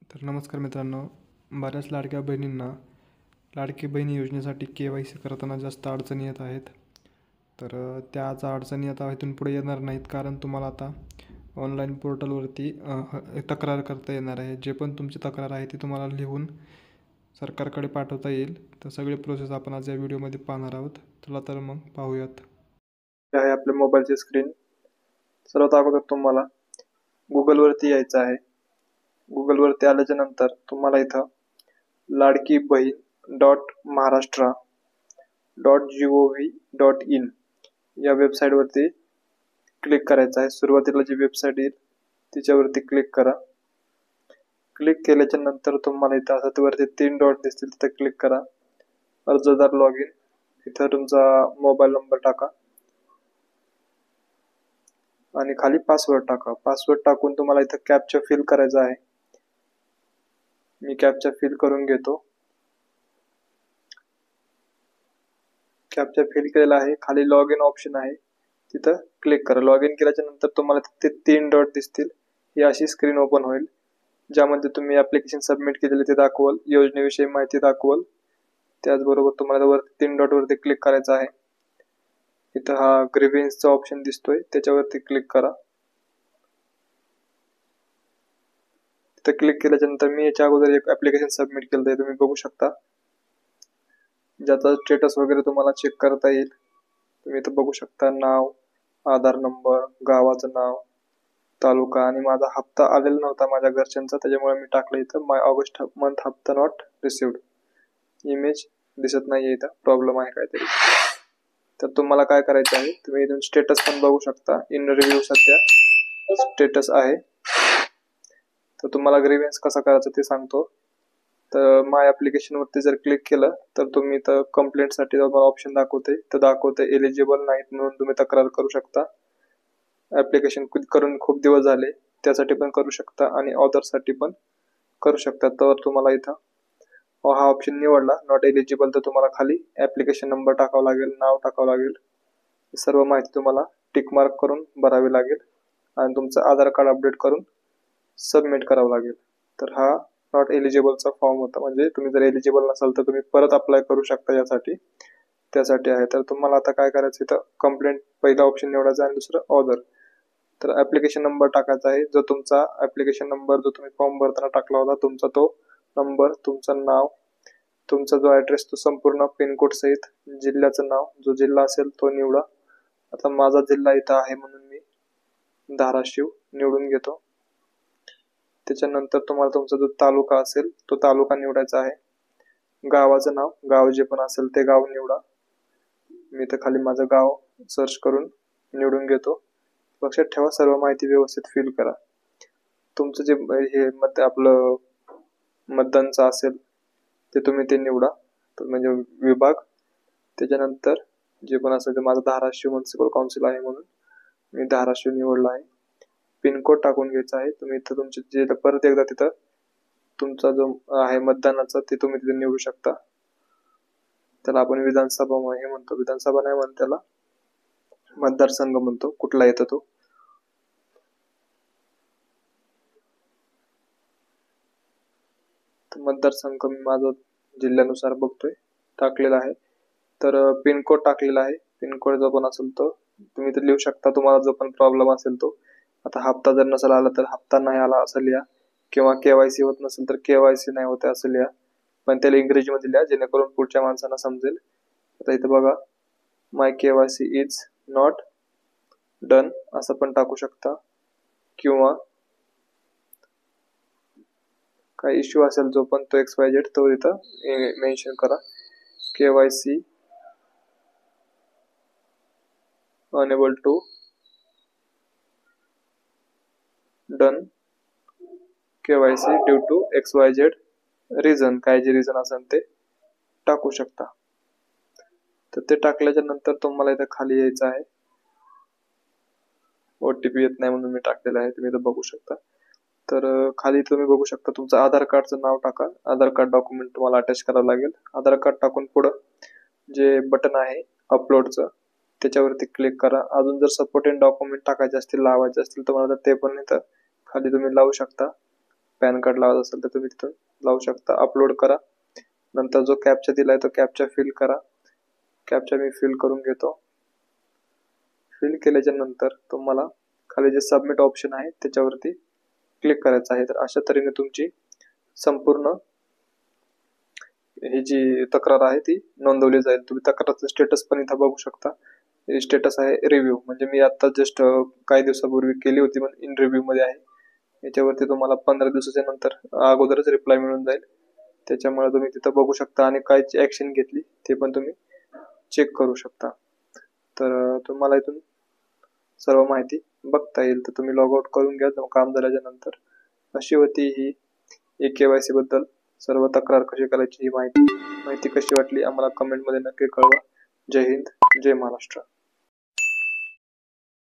तर नमस्कार मित्रांनो. बऱ्याच लाडक्या बहिणींना लाडकी बहिणी योजनेसाठी KYC करताना जास्त अडचणी येत आहेत. तर त्याच अडचणी आता इथून पुढे येणार नाहीत, कारण तुम्हाला आता ऑनलाईन पोर्टलवरती तक्रार करता येणार आहे. जे पण तुमची तक्रार आहे ती तुम्हाला लिहून सरकारकडे पाठवता येईल. तर सगळे प्रोसेस आपण आज या व्हिडिओमध्ये पाहणार आहोत. चला तर मग पाहूयात. हे आहे आपल्या मोबाईलची स्क्रीन. सर्वात अगोदर तुम्हाला गुगलवरती यायचं आहे. गुगलवरती आल्याच्या नंतर तुम्हाला इथं लाडकी बहीण .महाराष्ट्र.gov.in या वेबसाईटवरती क्लिक करायचं आहे. सुरुवातीला जी वेबसाईट येईल तिच्यावरती क्लिक करा. क्लिक केल्याच्या नंतर तुम्हाला इथं असं वरती 3 डॉट दिसतील, तिथे क्लिक करा. अर्जदार लॉग इन, इथं तुमचा मोबाईल नंबर टाका आणि खाली पासवर्ड टाका. पासवर्ड टाकून तुम्हाला इथं कॅप्चा फिल करायचा आहे. मी कॅप्चा फिल करून घेतो. कॅप्चा फिल केलेला आहे. खाली लॉग इन ऑप्शन आहे, तिथं क्लिक करा. लॉग इन केल्याच्या नंतर तुम्हाला तिथे 3 डॉट दिसतील. ही अशी स्क्रीन ओपन होईल, ज्यामध्ये तुम्ही ऍप्लिकेशन सबमिट केलेले ते दाखवल, योजनेविषयी माहिती दाखवल. त्याचबरोबर तुम्हाला वरती 3 डॉट वरती क्लिक करायचं आहे. इथं हा ग्रीव्हन्सचा ऑप्शन दिसतोय, त्याच्यावरती क्लिक करा. तिथे क्लिक केल्याच्या नंतर मी याच्या अगोदर एक ऍप्लिकेशन सबमिट केलं आहे, तुम्ही बघू शकता, ज्याचा स्टेटस वगैरे तुम्हाला चेक करता येईल. तुम्ही इथं बघू शकता नाव, आधार नंबर, गावाचं नाव, तालुका, आणि माझा हप्ता आलेला नव्हता माझ्या घरच्यांचा, त्याच्यामुळे मी टाकलं इथं माय ऑगस्ट मंथ हप्ता नॉट रिसिव्ड. इमेज दिसत नाहीये, इथं प्रॉब्लेम आहे काहीतरी. तर तुम्हाला काय करायचं आहे, तुम्ही इथून स्टेटस पण बघू शकता. इन रिव्ह्यू सध्या स्टेटस आहे. तर तुम्हाला ग्रीव्हन्स कसा करायचं ते सांगतो. तर माय ऍप्लिकेशन वरती जर क्लिक केलं तर तुम्ही इथं कंप्लेंट साठी ऑप्शन दाखवते एलिजिबल नाहीत म्हणून तुम्ही तक्रार करू शकता. ऍप्लिकेशन करून खूप दिवस झाले त्यासाठी पण करू शकता आणि ऑदर साठी पण करू शकता. तर तुम्हाला इथं हा ऑप्शन निवडला नॉट एलिजिबल, तर तुम्हाला खाली ऍप्लिकेशन नंबर टाकावा लागेल, नाव टाकावं लागेल, सर्व माहिती तुम्हाला टिक मार्क करून भरावी लागेल आणि तुमचं आधार कार्ड अपडेट करून सबमिट करावं लागेल. तर हा नॉट एलिजिबलचा फॉर्म होता. म्हणजे तुम्ही जर एलिजिबल नसाल तर तुम्ही परत अप्लाय करू शकता यासाठी, त्यासाठी आहे. तर तुम्हाला आता काय करायचं, इथं कंप्लेंट पहिला ऑप्शन निवडायचा आणि दुसरं ऑदर. तर ऍप्लिकेशन नंबर टाकायचा आहे, जो तुमचा ऍप्लिकेशन नंबर जो तुम्ही फॉर्म भरताना टाकला होता तुमचा तो नंबर, तुमचं नाव, तुमचा जो ऍड्रेस तो संपूर्ण पिनकोड सहित, जिल्ह्याचं नाव, जो जिल्हा असेल तो निवडा. आता माझा जिल्हा इथं आहे म्हणून मी धाराशिव निवडून घेतो. त्याच्यानंतर तुम्हाला तुमचा जो तालुका असेल तो तालुका निवडायचा आहे. गावाचं नाव, गाव जे पण असेल ते गाव निवडा. मी तर खाली माझं गाव सर्च करून निवडून घेतो. लक्षात ठेवा, सर्व माहिती व्यवस्थित फिल करा. तुमचं जे हे आपलं मतदानचं असेल ते तुम्ही ते निवडा, म्हणजे विभाग. त्याच्यानंतर जे पण असेल ते, माझं धाराशिव म्युनिसिपल काउन्सिल आहे म्हणून मी धाराशिव निवडला आहे. पिनकोड टाकून घ्यायचा आहे. तुम्ही इथं तुमचे जे परत एकदा तिथं तुमचा जो आहे मतदानाचा ते तुम्ही तिथे निवडू शकता. त्याला आपण विधानसभा हे म्हणतो, विधानसभा नाही म्हणतो त्याला, मतदारसंघ म्हणतो, कुठला येतो तो. मतदारसंघ मी माझा जिल्ह्यानुसार बघतोय, टाकलेला आहे. तर पिनकोड टाकलेला आहे. पिनकोड जो पण असेल तो तुम्ही इथे लिहू शकता. तुम्हाला जो पण प्रॉब्लेम असेल तो, आता हप्ता जर नसेल आला तर हप्ता नाही आला असं लिहा, किंवा KYC होत नसेल तर KYC नाही होते असं लिहा, पण त्याला इंग्रजीमध्ये लिहा जेणेकरून पुढच्या माणसांना समजेल. आता इथे बघा, माय KYC इज नॉट डन असं पण टाकू शकता, किंवा काही इश्यू असेल जो पण तो XYZ तो इथं मेन्शन करा. KYC unable to done KYC due to XYZ reason, काय जे रिझन असेल ते टाकू शकता. तर ते टाकल्याच्या नंतर तुम्हाला इथं खाली यायचं आहे. OTP येत नाही म्हणून मी टाकलेलं आहे, तुम्ही इथं बघू शकता. तर खाली तुम्ही बघू शकता तुमचं आधार कार्डचं नाव टाका. आधार कार्ड डॉक्युमेंट तुम्हाला अटॅच करावं लागेल. आधार कार्ड टाकून पुढं जे बटन आहे अपलोडचं त्याच्यावरती क्लिक करा. अजून जर सपोर्टिंग डॉक्युमेंट टाकायचे असतील, लावायचे असतील तुम्हाला तर ते पण इथं खाली तुम्ही लावू शकता. पॅन कार्ड लावायचं असेल तर तुम्ही तिथून लावू शकता. अपलोड करा. नंतर जो कॅप्चा दिलाय तो कॅप्चा फिल करा. कॅप्चा मी फिल करून घेतो. फिल केल्याच्या नंतर तुम्हाला खाली जे सबमिट ऑप्शन आहे त्याच्यावरती क्लिक करायचं आहे. तर अशा तऱ्हेने तुमची संपूर्ण ही जी तक्रार आहे ती नोंदवली जाईल. तुम्ही तक्राराचं स्टेटस पण इथं बघू शकता. स्टेटस आहे रिव्ह्यू, म्हणजे मी आता जस्ट काही दिवसापूर्वी केली होती, पण इन रिव्ह्यू मध्ये आहे. याच्यावरती तुम्हाला 15 दिवसाच्या नंतर अगोदरच रिप्लाय मिळून जाईल. त्याच्यामुळे तुम्ही तिथं बघू शकता आणि काय ऍक्शन घेतली ते पण तुम्ही चेक करू शकता. तर तुम्हाला इथून सर्व माहिती बघता येईल. तर तुम्ही लॉग आउट करून घ्या काम झाल्याच्या नंतर. अशी होती ही KYC बद्दल सर्व तक्रार कशी करायची ही माहिती कशी वाटली आम्हाला कमेंट मध्ये नक्की कळवा. जय हिंद, जय महाराष्ट्र.